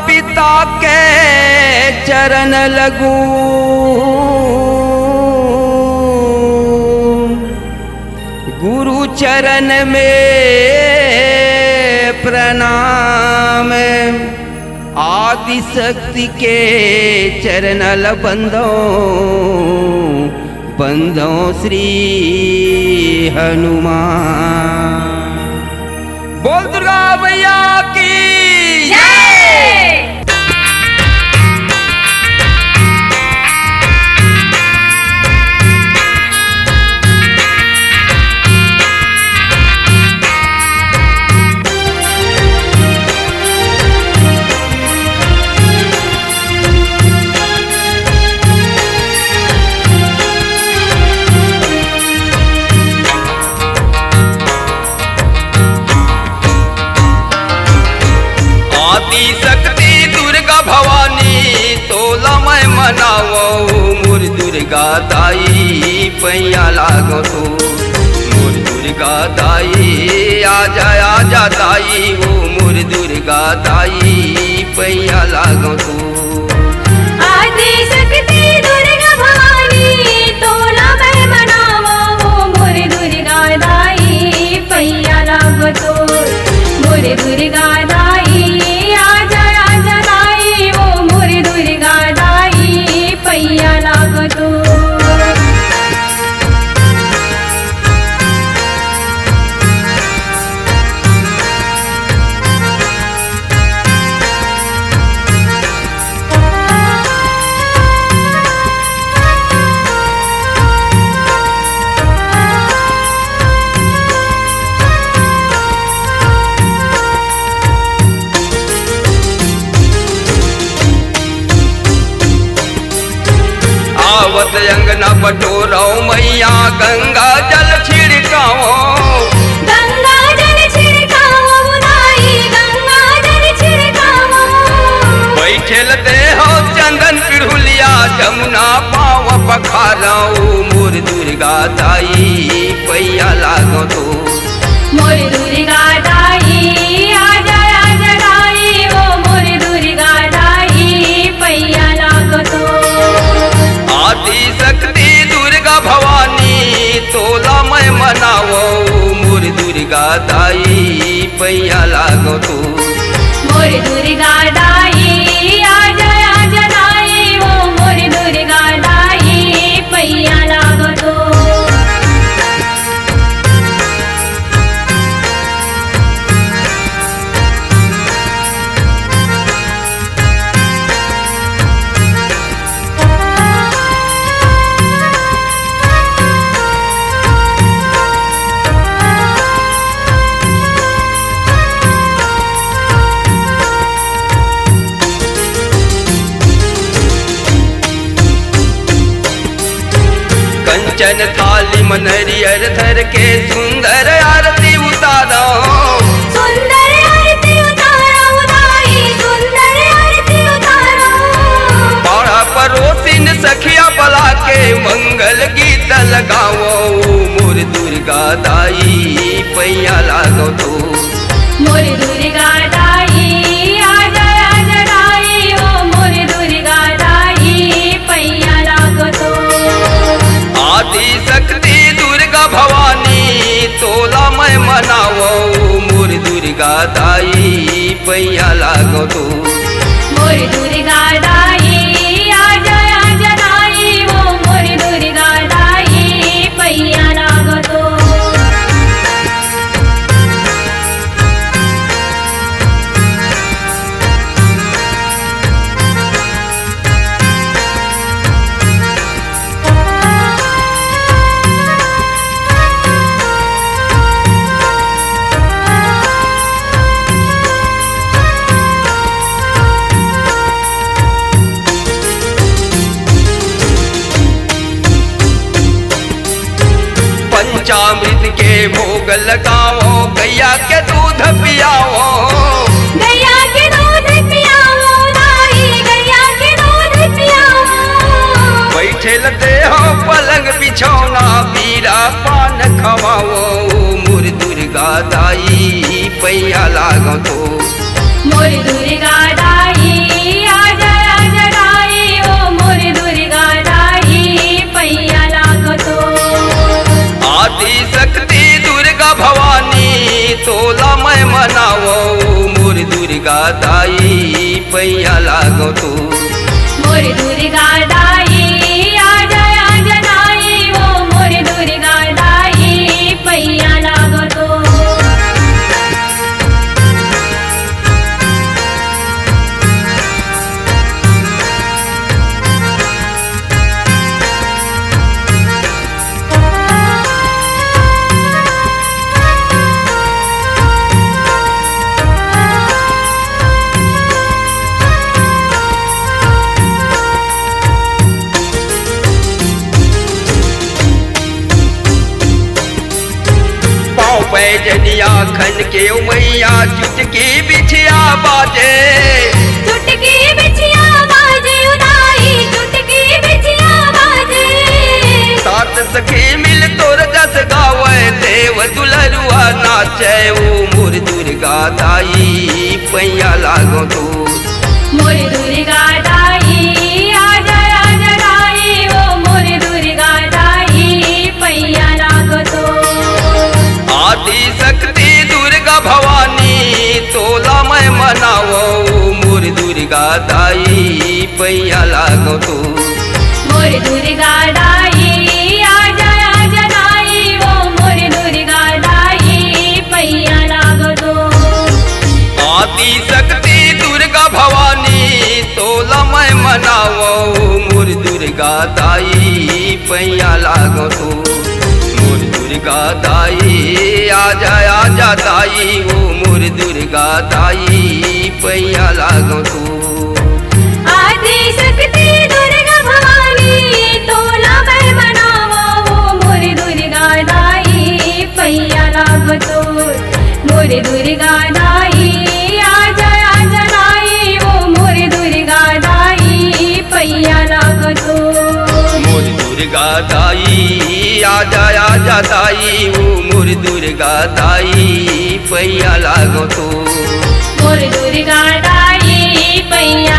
पिता के चरण लगू, गुरु चरण में प्रणाम, आदि शक्ति के चरण बंदो बंदो श्री हनुमान। बोल दुर्गा मैया की शक्ति दुर्गा भवानी तोला मैं मनावो, मोर दुर्गा दाई पैया लागो तो, मोर दुर्गा दाई आजा आजा दाई, वो मोर दुर्गा दाई पैया लागो तो। आदि शक्ति दुर्गा भवानी तोला मैं मनावो, मोर दुर्गा दाई पैया लागो तो, मोर दुर्गा दाई आजा आजा दाई, वो मोर दुर्गा दाई पैया लागो तो। आवत अंगना बटोरो मैया गंगा जल छिड़काओ, गंगा जल छिड़काओ दाई, गंगा जल छिड़काओ। बैठेल देहो चंदन पिढ़ुलिया जमुना पाव पखाराओ, मोर दुर्गा दाई पैया लागो तो, मोर दुर्गा दाई आजा आजा दाई, वो मोर दुर्गा दाई पैया लागो तो। आदि शक्ति दुर्गा भवानी तोला मैं मनावो, मोर दुर्गा दाई पैया लागो तो, मोर दुर्गा दाई आजा आजा दाई, वो मोर दुर्गा दाई पैया लागो तो। कंचन थाली मनरियर धर के सुंदर आरती उतारो, सुंदर आरती उतारो दाई, सुंदर आरती उतारो। पाड़ा पड़ोसिन सखिया बला के मंगल गीत लगाओ, मोर दुर्गा दाई पैया लागो तो, मोर दुर्गा दाई आजा आजा दाई, वो मोर दुर्गा दाई पैया लागो तो। आदि शक्ति दुर्गा भवानी तोला मैं मनावो, मोर दुर्गा दाई पैया लागो तो, मोर दुर्गा दाई आजा आजा दाई, वो मोर दुर्गा दाई पैया लागो तो। पंचामृत के भोग लगाओ, गैया के दूध पियाओ, गैया के दूध पियाओ दाई, गैया के दूध पियाओ। बैठेल देहो पलंग बिछौना पीरा पान खवाओ, मोर दुर्गा दाई पैया लागो तो, मोर दुर्गा दाई पैया लागो तू। मोर दुर्गा दाई आजा आजा दाई ओ मोर दुर्गा दाई पैया लागतो। पैजनिया खन के मैया चुटकी बिछिया बाजे। चुटकी बिछिया बाजे उदाई चुटकी बिछिया बाजे। सात सखी मिल तोर जस गावे देव दुलरुआ नाचे ओ मोर दुर्गा दाई पैया लागो तू। मोर दुर्गा दाई आजा आजा दाई ओ मोर दुर्गा दाई पैया लागतो। आदि शक्ति दुर्गा भवानी तोला मैं मनावो मोर दुर्गा दाई पैया लागो तू। मोर दुर्गा दाई आजा आजा दाई ओ मोर दुर्गा दाई पैया लागतो। आदि शक्ति दुर्गा भवानी तोला मैं मनावो मोर दुर्गा दाई पैया लागो तू। मोर दुर्गा दाई आजा आजा दाई ओ मोर दुर्गा दाई पैया लागो तू। आदि शक्ति दुर्गा भवानी तोला मैं मनावो ओ मोर दुर्गा दाई पैया लागतो। मोर दुर्गा दाई आजा आजा दाई ओ मोर दुर्गा दाई पैया लागतो। मोर दुर्गा दाई आजा आजा दाई ओ मोर दुर्गा दाई पैया लागो तू। मोर दुर्गा दाई पैया